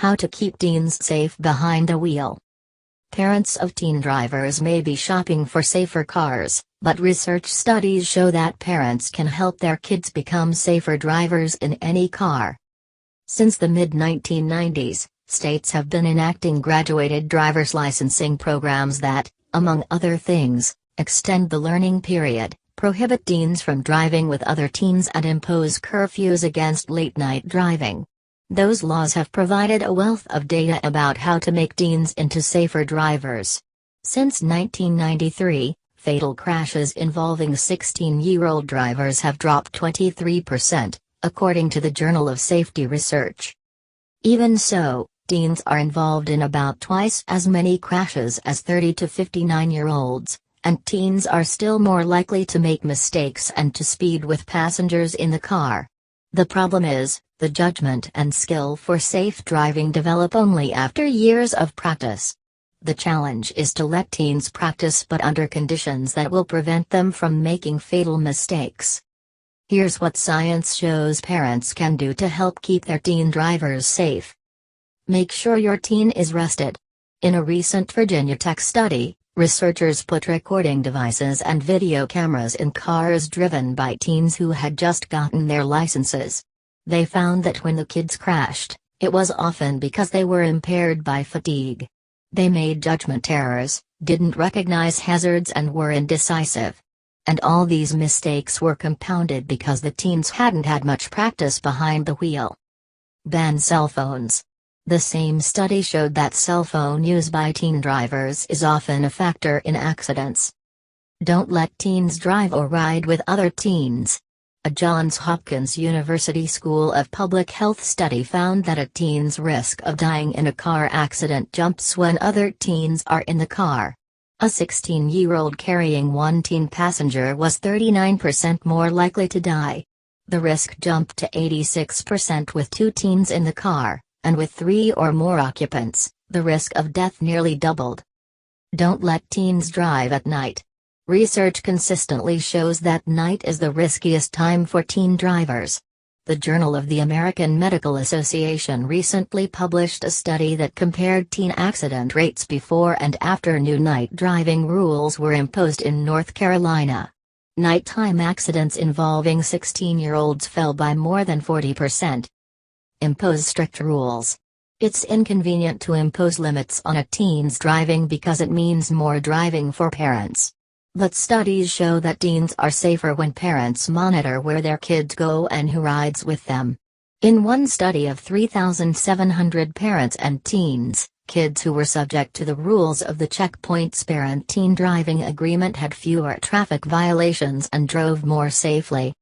How to keep teens safe behind the wheel. Parents of teen drivers may be shopping for safer cars, but research studies show that parents can help their kids become safer drivers in any car. Since the mid-1990s, states have been enacting graduated driver's licensing programs that, among other things, extend the learning period, prohibit teens from driving with other teens, and impose curfews against late-night driving. Those laws have provided a wealth of data about how to make teens into safer drivers. Since 1993, fatal crashes involving 16-year-old drivers have dropped 23%, according to the Journal of Safety Research. Even so, teens are involved in about twice as many crashes as 30 to 59-year-olds, and teens are still more likely to make mistakes and to speed with passengers in the car. The problem is, the judgment and skill for safe driving develop only after years of practice. The challenge is to let teens practice, but under conditions that will prevent them from making fatal mistakes. Here's what science shows parents can do to help keep their teen drivers safe. Make sure your teen is rested. In a recent Virginia Tech study, researchers put recording devices and video cameras in cars driven by teens who had just gotten their licenses. They found that when the kids crashed, it was often because they were impaired by fatigue. They made judgment errors, didn't recognize hazards, and were indecisive. And all these mistakes were compounded because the teens hadn't had much practice behind the wheel. Ban cell phones. The same study showed that cell phone use by teen drivers is often a factor in accidents. Don't let teens drive or ride with other teens. A Johns Hopkins University School of Public Health study found that a teen's risk of dying in a car accident jumps when other teens are in the car. A 16-year-old carrying one teen passenger was 39% more likely to die. The risk jumped to 86% with two teens in the car, and with 3 or more occupants, the risk of death nearly doubled. Don't let teens drive at night. Research consistently shows that night is the riskiest time for teen drivers. The Journal of the American Medical Association recently published a study that compared teen accident rates before and after new night driving rules were imposed in North Carolina. Nighttime accidents involving 16-year-olds fell by more than 40%. Impose strict rules. It's inconvenient to impose limits on a teen's driving because it means more driving for parents. But studies show that teens are safer when parents monitor where their kids go and who rides with them. In one study of 3,700 parents and teens, kids who were subject to the rules of the Checkpoints Parent-Teen Driving Agreement had fewer traffic violations and drove more safely.